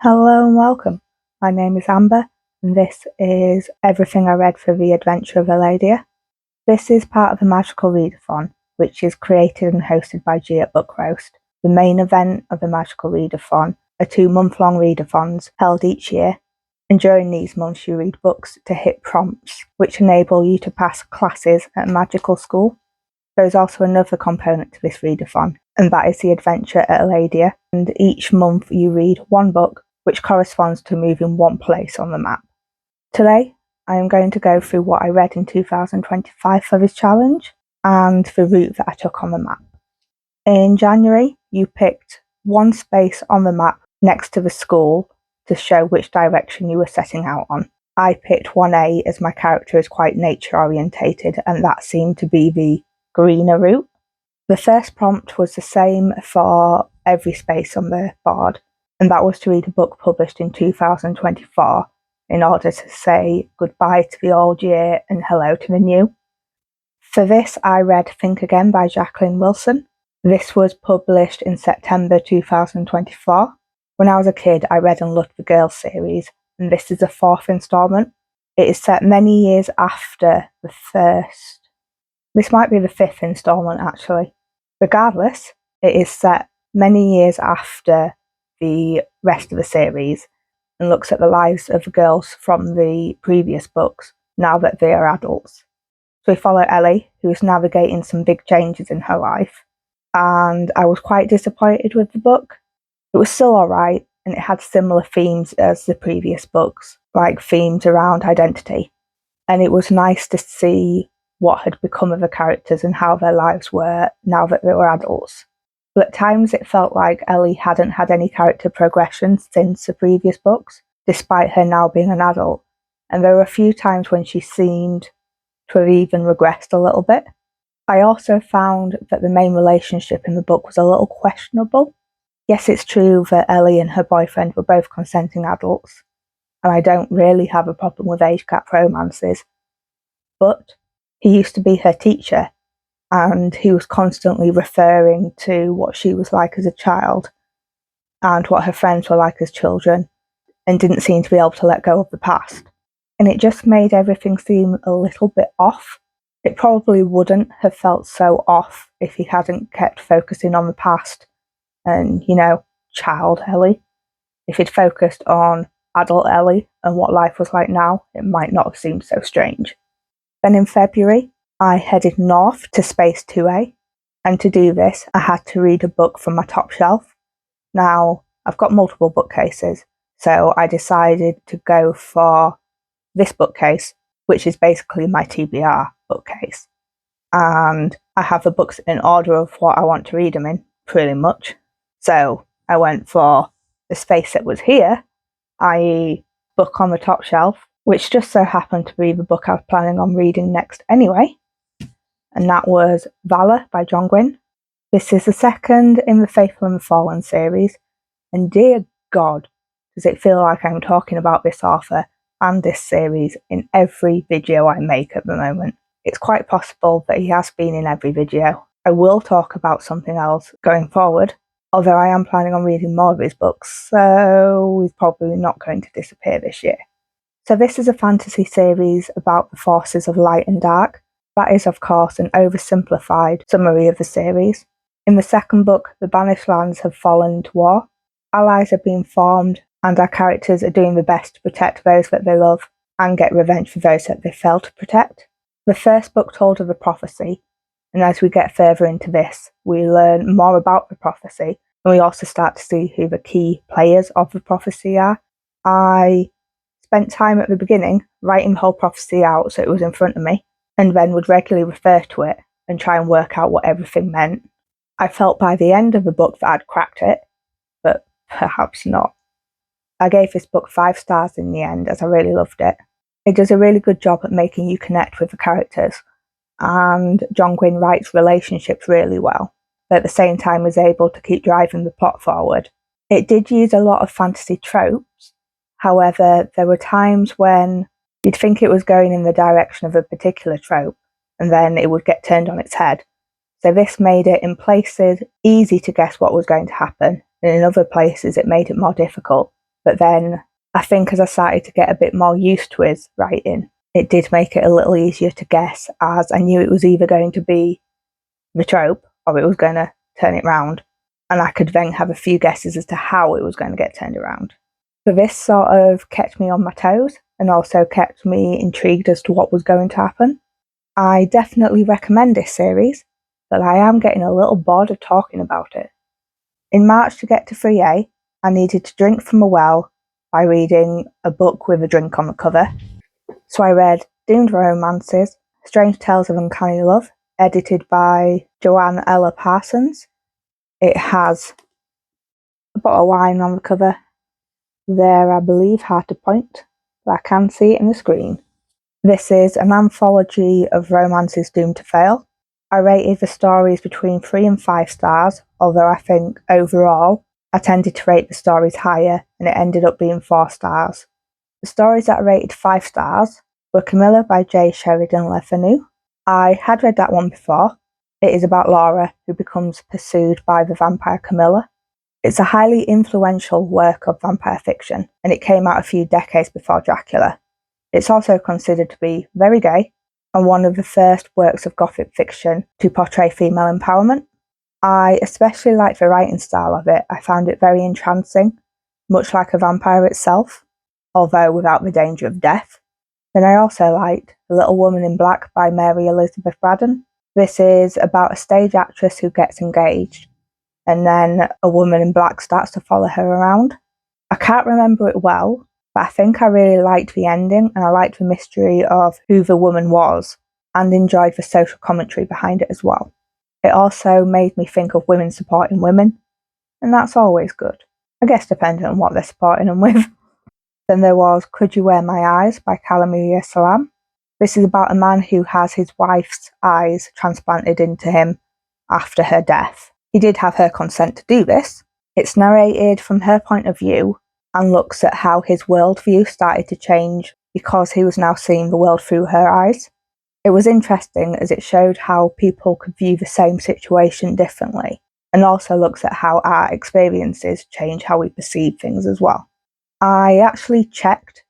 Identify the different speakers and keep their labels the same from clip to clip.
Speaker 1: Hello and welcome. My name is Amber, and this is everything I read for the adventure of Aledia. This is part of the Magical Readathon, which is created and hosted by G at Bookroast. The main event of the Magical Readathon are 2 month-long readathons held each year, and during these months you read books to hit prompts, which enable you to pass classes at a magical school. There is also another component to this readathon, and that is the adventure at Aledia, and each month you read one book which corresponds to moving one place on the map. Today, I am going to go through what I read in 2025 for this challenge, and the route that I took on the map. In January, you picked one space on the map next to the school to show which direction you were setting out on. I picked 1A as my character is quite nature orientated, and that seemed to be the greener route. The first prompt was the same for every space on the board, and that was to read a book published in 2024 in order to say goodbye to the old year and hello to the new. For this, I read Think Again by Jacqueline Wilson. This was published in September 2024. When I was a kid, I read and loved the Girls series, and this is the 4th instalment. It is set many years after the first. This might be the 5th instalment, actually. Regardless, it is set many years after the rest of the series and looks at the lives of the girls from the previous books now that they are adults. So we follow Ellie, who is navigating some big changes in her life, and I was quite disappointed with the book. It was still alright, and it had similar themes as the previous books, like themes around identity, and it was nice to see what had become of the characters and how their lives were now that they were adults. But at times it felt like Ellie hadn't had any character progression since the previous books, despite her now being an adult, and there were a few times when she seemed to have even regressed a little bit. I also found that the main relationship in the book was a little questionable. Yes, it's true that Ellie and her boyfriend were both consenting adults, and I don't really have a problem with age gap romances, but he used to be her teacher, and he was constantly referring to what she was like as a child and what her friends were like as children, and didn't seem to be able to let go of the past. And it just made everything seem a little bit off. It probably wouldn't have felt so off if he hadn't kept focusing on the past and, child Ellie. If he'd focused on adult Ellie and what life was like now, it might not have seemed so strange. Then in February, I headed north to Space 2A, and to do this, I had to read a book from my top shelf. Now, I've got multiple bookcases, so I decided to go for this bookcase, which is basically my TBR bookcase. And I have the books in order of what I want to read them in, pretty much. So I went for the space that was here, i.e. book on the top shelf, which just so happened to be the book I was planning on reading next anyway, and that was Valour by Gwynne. This is the second in the Faithful and the Fallen series, and dear God, does it feel like I'm talking about this author and this series in every video I make at the moment. It's quite possible that he has been in every video. I will talk about something else going forward, although I am planning on reading more of his books, so he's probably not going to disappear this year. So this is a fantasy series about the forces of light and dark. That is, of course, an oversimplified summary of the series. In the second book, the Banished Lands have fallen to war. Allies are being formed, and our characters are doing their best to protect those that they love and get revenge for those that they failed to protect. The first book told of a prophecy, and as we get further into this, we learn more about the prophecy, and we also start to see who the key players of the prophecy are. I spent time at the beginning writing the whole prophecy out so it was in front of me, and then would regularly refer to it and try and work out what everything meant. I felt by the end of the book that I'd cracked it, but perhaps not. I gave this book 5 stars in the end, as I really loved it. It does a really good job at making you connect with the characters, and Gwynne writes relationships really well, but at the same time is able to keep driving the plot forward. It did use a lot of fantasy tropes. However, there were times when you'd think it was going in the direction of a particular trope, and then it would get turned on its head. So this made it, in places, easy to guess what was going to happen, and in other places it made it more difficult. But then I think as I started to get a bit more used to his writing, it did make it a little easier to guess, as I knew it was either going to be the trope or it was going to turn it round. And I could then have a few guesses as to how it was going to get turned around. So this sort of kept me on my toes and also kept me intrigued as to what was going to happen. I definitely recommend this series, but I am getting a little bored of talking about it. In March, to get to 3A, I needed to drink from a well by reading a book with a drink on the cover. So I read Doomed Romances, Strange Tales of Uncanny Love, edited by Joanne Parsons. It has a bottle of wine on the cover. There, I believe, hard to point, but I can see it in the screen. This is an anthology of romances doomed to fail. I rated the stories between 3 and 5 stars, although I think overall I tended to rate the stories higher and it ended up being 4 stars. The stories that I rated 5 stars were Camilla by J. Sheridan Le Fanu. I had read that one before. It is about Laura, who becomes pursued by the vampire Camilla. It's a highly influential work of vampire fiction, and it came out a few decades before Dracula. It's also considered to be very gay, and one of the first works of Gothic fiction to portray female empowerment. I especially liked the writing style of it. I found it very entrancing, much like a vampire itself, although without the danger of death. Then I also liked The Little Woman in Black by Mary Elizabeth Braddon. This is about a stage actress who gets engaged, and then a woman in black starts to follow her around. I can't remember it well, but I think I really liked the ending, and I liked the mystery of who the woman was, and enjoyed the social commentary behind it as well. It also made me think of women supporting women, and that's always good. I guess depending on what they're supporting them with. Then there was Could You Wear My Eyes by Kalamia Salam. This is about a man who has his wife's eyes transplanted into him after her death. He did have her consent to do this. It's narrated from her point of view and looks at how his worldview started to change because he was now seeing the world through her eyes. It was interesting as it showed how people could view the same situation differently, and also looks at how our experiences change how we perceive things as well. I actually checked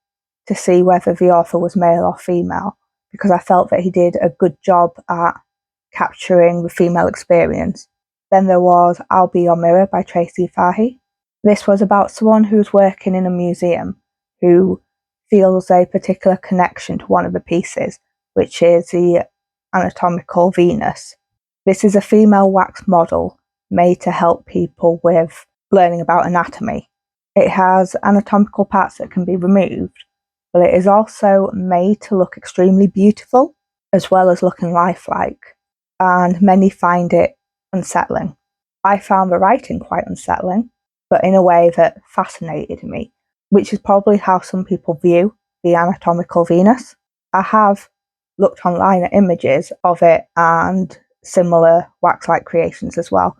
Speaker 1: to see whether the author was male or female, because I felt that he did a good job at capturing the female experience. Then there was I'll Be Your Mirror by Tracy Fahey. This was about someone who's working in a museum who feels a particular connection to one of the pieces, which is the anatomical Venus. This is a female wax model made to help people with learning about anatomy. It has anatomical parts that can be removed, but it is also made to look extremely beautiful, as well as looking lifelike, and many find it unsettling. I found the writing quite unsettling, but in a way that fascinated me, which is probably how some people view the anatomical Venus. I have looked online at images of it and similar wax-like creations as well,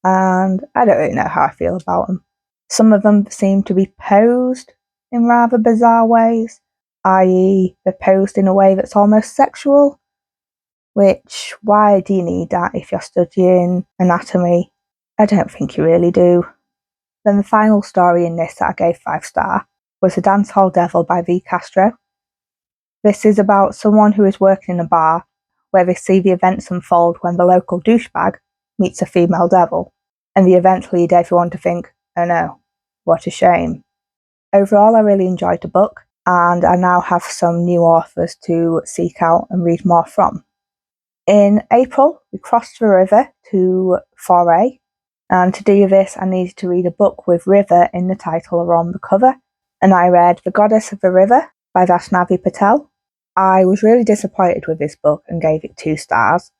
Speaker 1: and I don't really know how I feel about them. Some of them seem to be posed in rather bizarre ways, i.e. they're posed in a way that's almost sexual, which, why do you need that if you're studying anatomy? I don't think you really do. Then the final story in this that I gave 5 star was The Dancehall Devil by V. Castro. This is about someone who is working in a bar where they see the events unfold when the local douchebag meets a female devil, and the events lead everyone to think, oh no, what a shame. Overall, I really enjoyed the book, and I now have some new authors to seek out and read more from. In April, we crossed the river to 4A, and to do this I needed to read a book with river in the title or on the cover, and I read The Goddess of the River by Vaishnavi Patel. I was really disappointed with this book and gave it 2 stars.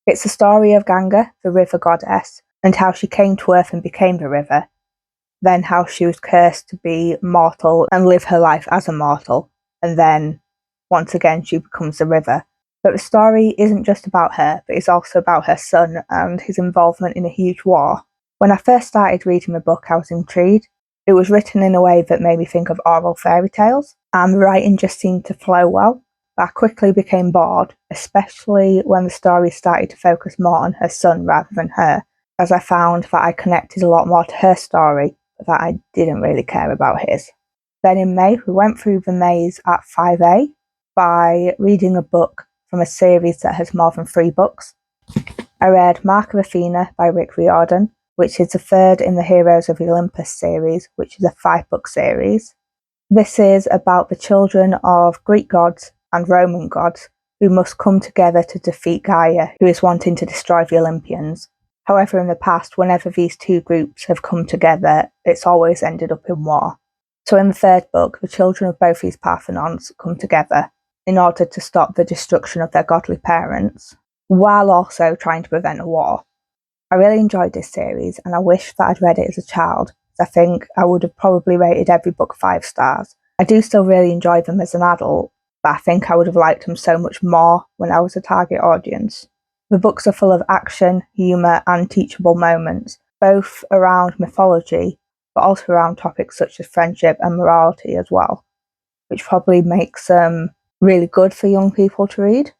Speaker 1: It's the story of Gagne, the river goddess, and how she came to Earth and became the river, then how she was cursed to be mortal and live her life as a mortal, and then once again she becomes the river. But the story isn't just about her, but it's also about her son and his involvement in a huge war. When I first started reading the book, I was intrigued. It was written in a way that made me think of oral fairy tales, and the writing just seemed to flow well. But I quickly became bored, especially when the story started to focus more on her son rather than her, as I found that I connected a lot more to her story that I didn't really care about his. Then in May, we went through the maze at 5A by reading a book from a series that has more than 3 books. I read Mark of Athena by Riordan, which is the third in the Heroes of Olympus series, which is a 5-book series. This is about the children of Greek gods and Roman gods who must come together to defeat Gaia, who is wanting to destroy the Olympians. However, in the past, whenever these 2 groups have come together, it's always ended up in war. So in the 3rd book, the children of both these Parthenons come together in order to stop the destruction of their godly parents, while also trying to prevent a war. I really enjoyed this series, and I wish that I'd read it as a child. I think I would have probably rated every book 5 stars. I do still really enjoy them as an adult, but I think I would have liked them so much more when I was a target audience. The books are full of action, humour and teachable moments, both around mythology, but also around topics such as friendship and morality as well, which probably makes them really good for young people to read.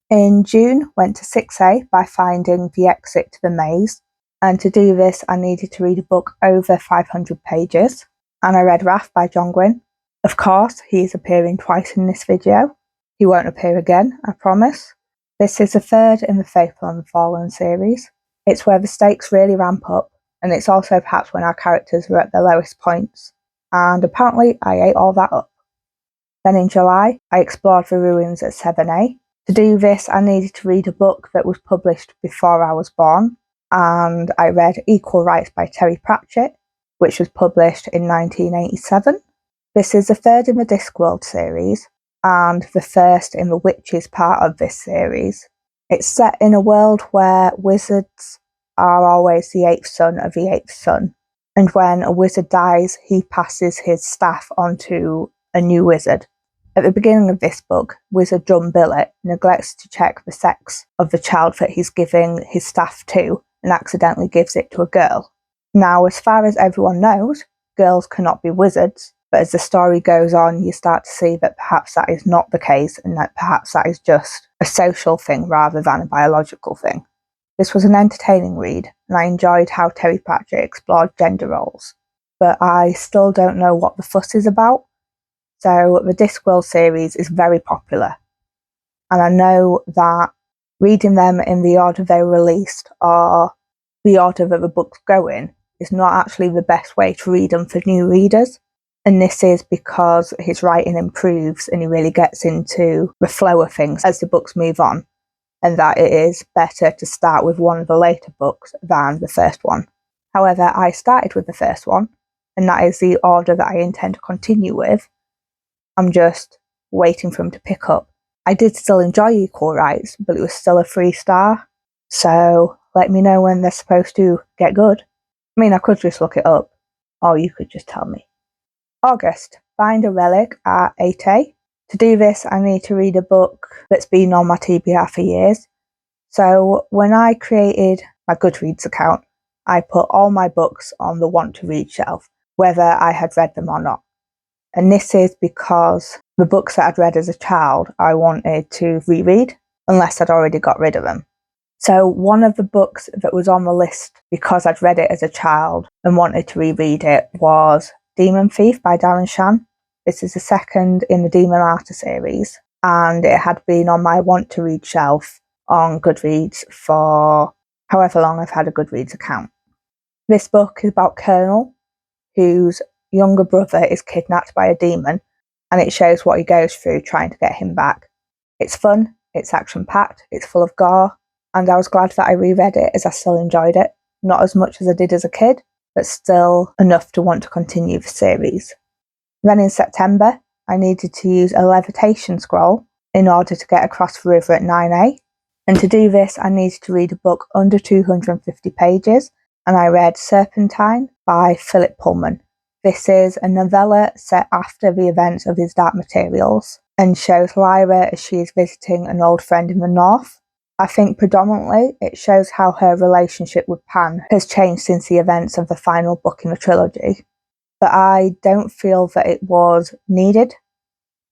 Speaker 1: In June, went to 6A by finding the exit to the maze, and to do this I needed to read a book over 500 pages, and I read Wrath by Gwynne. Of course, he is appearing twice in this video. He won't appear again, I promise. This is the 3rd in the Faithful and the Fallen series. It's where the stakes really ramp up, and it's also perhaps when our characters were at their lowest points, and apparently I ate all that up. Then in July, I explored the ruins at 7A. To do this, I needed to read a book that was published before I was born, and I read Equal Rites by Terry Pratchett, which was published in 1987. This is the 3rd in the Discworld series, and the 1st in the Witches part of this series. It's set in a world where wizards are always the 8th son of the 8th son, and when a wizard dies, he passes his staff onto a new wizard. At the beginning of this book, Wizard John Billet neglects to check the sex of the child that he's giving his staff to and accidentally gives it to a girl. Now, as far as everyone knows, girls cannot be wizards, but as the story goes on, you start to see that perhaps that is not the case and that perhaps that is just a social thing rather than a biological thing. This was an entertaining read, and I enjoyed how Terry Pratchett explored gender roles, but I still don't know what the fuss is about. So the Discworld series is very popular, and I know that reading them in the order they were released or the order that the books go in is not actually the best way to read them for new readers. And this is because his writing improves and he really gets into the flow of things as the books move on, and that it is better to start with one of the later books than the first one. However, I started with the first one, and that is the order that I intend to continue with. I'm just waiting for him to pick up. I did still enjoy Equal Rites, but it was still a 3-star. So let me know when they're supposed to get good. I mean, I could just look it up, or you could just tell me. August, find a relic at 8A. To do this, I need to read a book that's been on my TBR for years. So when I created my Goodreads account, I put all my books on the want to read shelf, whether I had read them or not. And this is because the books that I'd read as a child, I wanted to reread, unless I'd already got rid of them. So one of the books that was on the list because I'd read it as a child and wanted to reread it was Demon Thief by Darren Shan. This is the 2nd in the Demon Martyr series, and it had been on my want to read shelf on Goodreads for however long I've had a Goodreads account. This book is about Colonel, whose younger brother is kidnapped by a demon, and it shows what he goes through trying to get him back. It's fun, it's action-packed, it's full of gore, and I was glad that I reread it as I still enjoyed it. Not as much as I did as a kid, but still enough to want to continue the series. Then in September, I needed to use a levitation scroll in order to get across the river at 9A, and to do this I needed to read a book under 250 pages, and I read Serpentine by Philip Pullman. This is a novella set after the events of his Dark Materials and shows Lyra as she is visiting an old friend in the north. I think predominantly it shows how her relationship with Pan has changed since the events of the final book in the trilogy. But I don't feel that it was needed,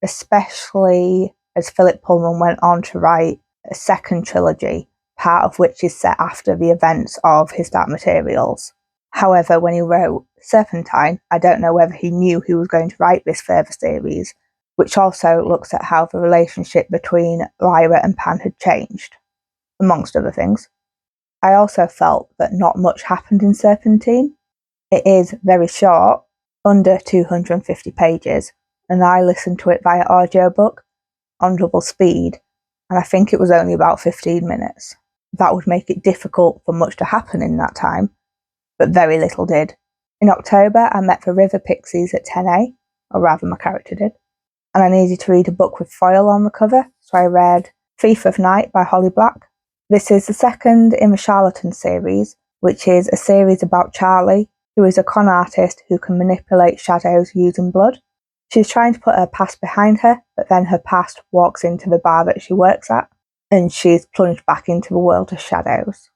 Speaker 1: especially as Philip Pullman went on to write a second trilogy, part of which is set after the events of his Dark Materials. However, when he wrote Serpentine, I don't know whether he knew he was going to write this further series, which also looks at how the relationship between Lyra and Pan had changed, amongst other things. I also felt that not much happened in Serpentine. It is very short, under 250 pages, and I listened to it via audiobook on double speed, and I think it was only about 15 minutes. That would make it difficult for much to happen in that time, but very little did. In October, I met the River Pixies at 10A, or rather my character did, and I needed to read a book with foil on the cover, so I read Thief of Night by Holly Black. This is the second in the Charlatan series, which is a series about Charlie, who is a con artist who can manipulate shadows using blood. She's trying to put her past behind her, but then her past walks into the bar that she works at, and she's plunged back into the world of shadows.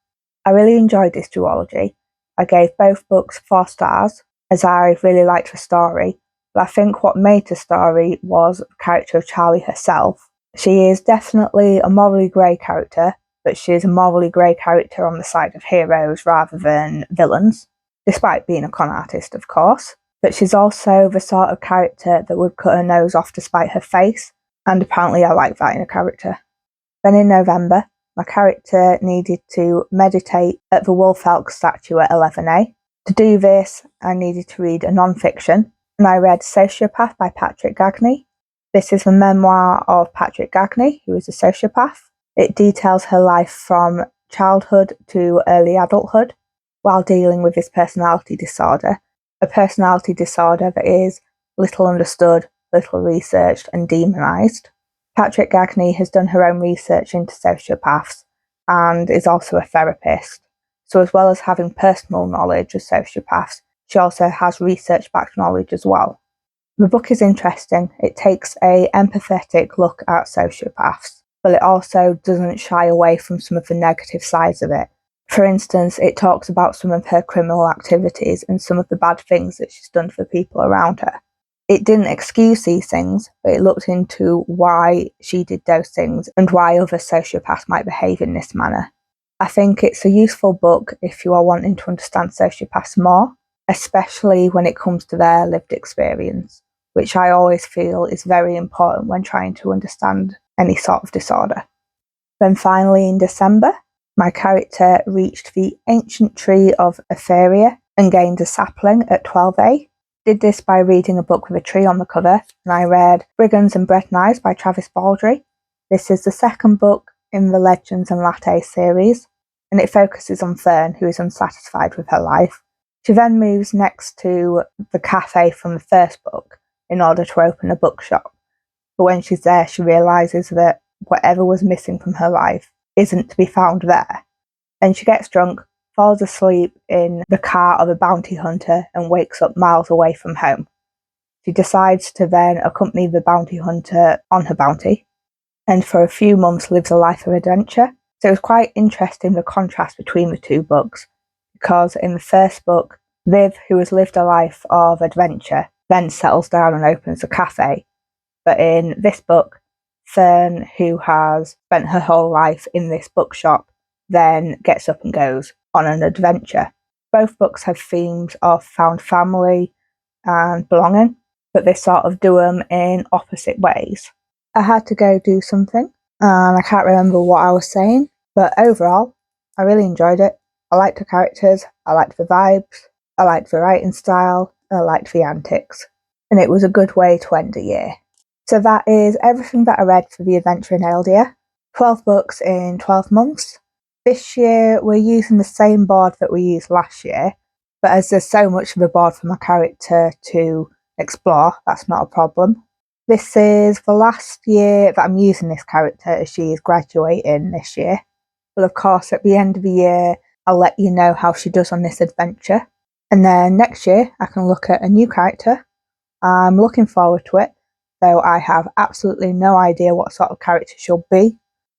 Speaker 1: I really enjoyed this duology. I gave both books 4 stars, as I really liked the story, but I think what made the story was the character of Charlie herself. She is definitely a morally grey character, but she is a morally grey character on the side of heroes rather than villains, despite being a con artist, of course. But she's also the sort of character that would cut her nose off to spite her face, and apparently I like that in a character. Then in November, my character needed to meditate at the Wolf Elk statue at 11A. To do this, I needed to read a non-fiction, and I read Sociopath by Patric Gagne. This is the memoir of Patric Gagne, who is a sociopath. It details her life from childhood to early adulthood, while dealing with his personality disorder, a personality disorder that is little understood, little researched, and demonised. Patric Gagne has done her own research into sociopaths and is also a therapist. So as well as having personal knowledge of sociopaths, she also has research-backed knowledge as well. The book is interesting. It takes an empathetic look at sociopaths, but it also doesn't shy away from some of the negative sides of it. For instance, it talks about some of her criminal activities and some of the bad things that she's done for people around her. It didn't excuse these things, but it looked into why she did those things and why other sociopaths might behave in this manner. I think it's a useful book if you are wanting to understand sociopaths more, especially when it comes to their lived experience, which I always feel is very important when trying to understand any sort of disorder. Then finally in December, my character reached the ancient tree of Etheria and gained a sapling at 12A. Did this by reading a book with a tree on the cover, and I read Brigands and Breadknives by Travis Baldree. This is the second book in the Legends and Latte series, and it focuses on Fern, who is unsatisfied with her life. She then moves next to the cafe from the first book in order to open a bookshop, but when she's there she realises that whatever was missing from her life isn't to be found there, and she gets drunk, falls asleep in the car of a bounty hunter and wakes up miles away from home. She decides to then accompany the bounty hunter on her bounty, and for a few months lives a life of adventure. So it was quite interesting the contrast between the two books, because in the first book, Viv, who has lived a life of adventure, then settles down and opens a cafe. But in this book, Fern, who has spent her whole life in this bookshop, then gets up and goes on an adventure. Both books have themes of found family and belonging, but they sort of do them in opposite ways. I had to go do something, and I can't remember what I was saying, but overall, I really enjoyed it. I liked the characters, I liked the vibes, I liked the writing style, and I liked the antics, and it was a good way to end a year. So that is everything that I read for the adventure in Aeldia. 12 books in 12 months. This year we're using the same board that we used last year, but as there's so much of the board for my character to explore, that's not a problem. This is the last year that I'm using this character as she is graduating this year. But of course at the end of the year I'll let you know how she does on this adventure. And then next year I can look at a new character. I'm looking forward to it, though I have absolutely no idea what sort of character she'll be.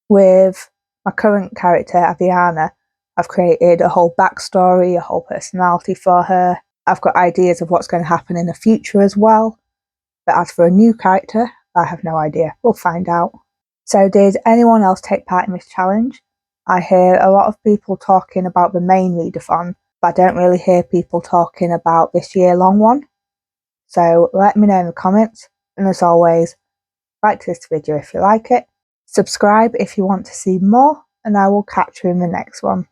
Speaker 1: With my current character, Athena, I've created a whole backstory, a whole personality for her. I've got ideas of what's going to happen in the future as well. But as for a new character, I have no idea. We'll find out. So did anyone else take part in this challenge? I hear a lot of people talking about the main readathon, but I don't really hear people talking about this year-long one. So let me know in the comments, and as always, like this video if you like it, subscribe if you want to see more, and I will catch you in the next one.